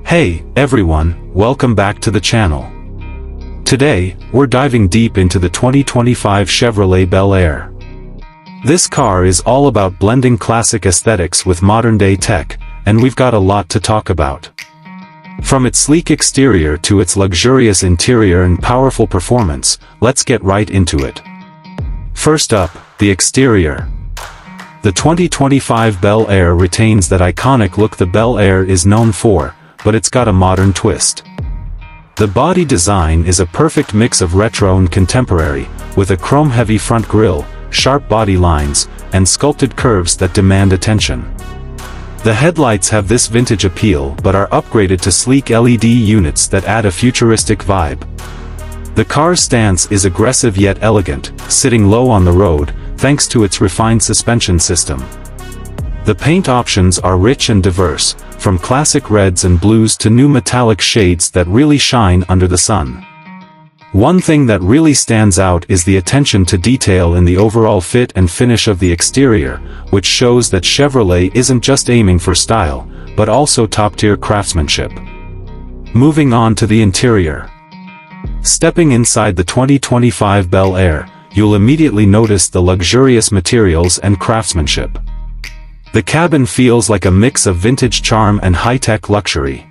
Hey, everyone, welcome back to the channel. Today, we're diving deep into the 2025 Chevrolet Bel Air. This car is all about blending classic aesthetics with modern-day tech, and we've got a lot to talk about. From its sleek exterior to its luxurious interior and powerful performance, let's get right into it. First up, the exterior. The 2025 Bel Air retains that iconic look the Bel Air is known for, but it's got a modern twist. The body design is a perfect mix of retro and contemporary, with a chrome-heavy front grille, sharp body lines, and sculpted curves that demand attention. The headlights have this vintage appeal but are upgraded to sleek LED units that add a futuristic vibe. The car's stance is aggressive yet elegant, sitting low on the road, thanks to its refined suspension system. The paint options are rich and diverse, from classic reds and blues to new metallic shades that really shine under the sun. One thing that really stands out is the attention to detail in the overall fit and finish of the exterior, which shows that Chevrolet isn't just aiming for style, but also top-tier craftsmanship. Moving on to the interior. Stepping inside the 2025 Bel Air, you'll immediately notice the luxurious materials and craftsmanship. The cabin feels like a mix of vintage charm and high-tech luxury.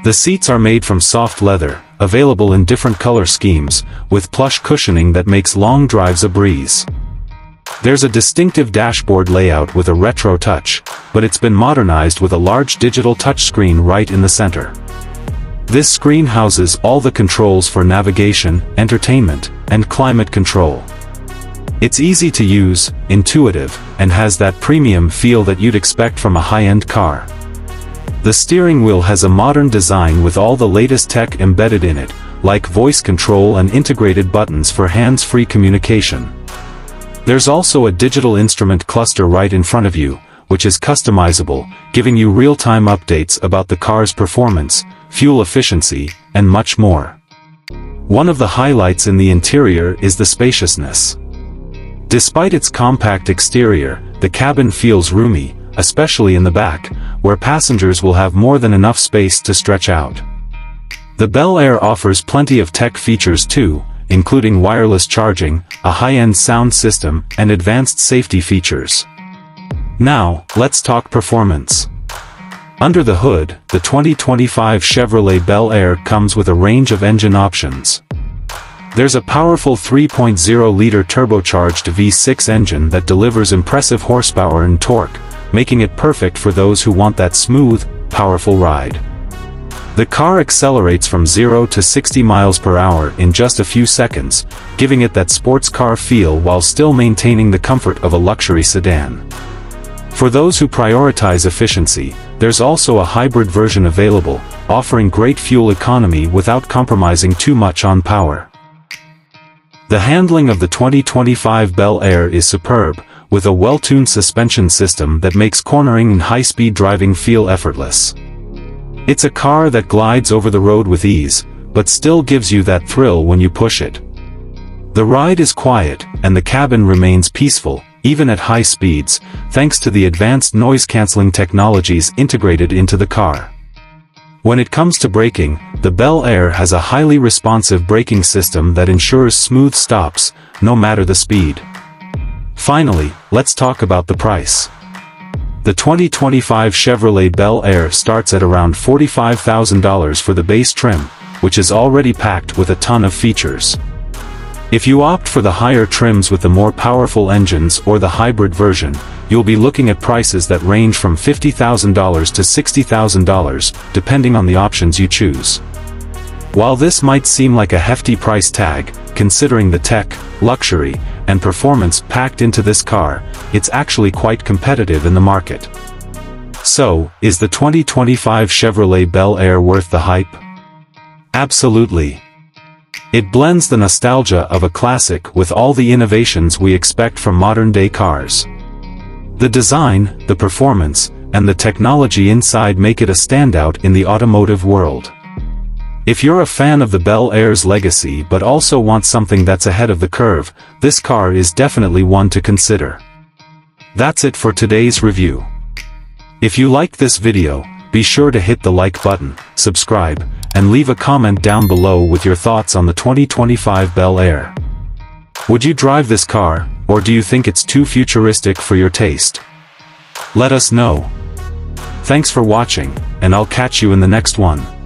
The seats are made from soft leather, available in different color schemes, with plush cushioning that makes long drives a breeze. There's a distinctive dashboard layout with a retro touch, but it's been modernized with a large digital touchscreen right in the center. This screen houses all the controls for navigation, entertainment, and climate control. It's easy to use, intuitive, and has that premium feel that you'd expect from a high-end car. The steering wheel has a modern design with all the latest tech embedded in it, like voice control and integrated buttons for hands-free communication. There's also a digital instrument cluster right in front of you, which is customizable, giving you real-time updates about the car's performance, fuel efficiency, and much more. One of the highlights in the interior is the spaciousness. Despite its compact exterior, the cabin feels roomy, especially in the back, where passengers will have more than enough space to stretch out. The Bel Air offers plenty of tech features too, including wireless charging, a high-end sound system, and advanced safety features. Now, let's talk performance. Under the hood, the 2025 Chevrolet Bel Air comes with a range of engine options. There's a powerful 3.0-liter turbocharged V6 engine that delivers impressive horsepower and torque, making it perfect for those who want that smooth, powerful ride. The car accelerates from 0 to 60 miles per hour in just a few seconds, giving it that sports car feel while still maintaining the comfort of a luxury sedan. For those who prioritize efficiency, there's also a hybrid version available, offering great fuel economy without compromising too much on power. The handling of the 2025 Bel Air is superb, with a well-tuned suspension system that makes cornering and high-speed driving feel effortless. It's a car that glides over the road with ease, but still gives you that thrill when you push it. The ride is quiet, and the cabin remains peaceful, even at high speeds, thanks to the advanced noise-canceling technologies integrated into the car. When it comes to braking, the Bel Air has a highly responsive braking system that ensures smooth stops, no matter the speed. Finally, let's talk about the price. The 2025 Chevrolet Bel Air starts at around $45,000 for the base trim, which is already packed with a ton of features. If you opt for the higher trims with the more powerful engines or the hybrid version, you'll be looking at prices that range from $50,000 to $60,000, depending on the options you choose. While this might seem like a hefty price tag, considering the tech, luxury, and performance packed into this car, it's actually quite competitive in the market. So, is the 2025 Chevrolet Bel Air worth the hype? Absolutely. It blends the nostalgia of a classic with all the innovations we expect from modern-day cars. The design, the performance, and the technology inside make it a standout in the automotive world. If you're a fan of the Bel Air's legacy but also want something that's ahead of the curve, this car is definitely one to consider. That's it for today's review. If you liked this video, be sure to hit the like button, subscribe, and leave a comment down below with your thoughts on the 2025 Bel Air. Would you drive this car, or do you think it's too futuristic for your taste? Let us know. Thanks for watching, and I'll catch you in the next one.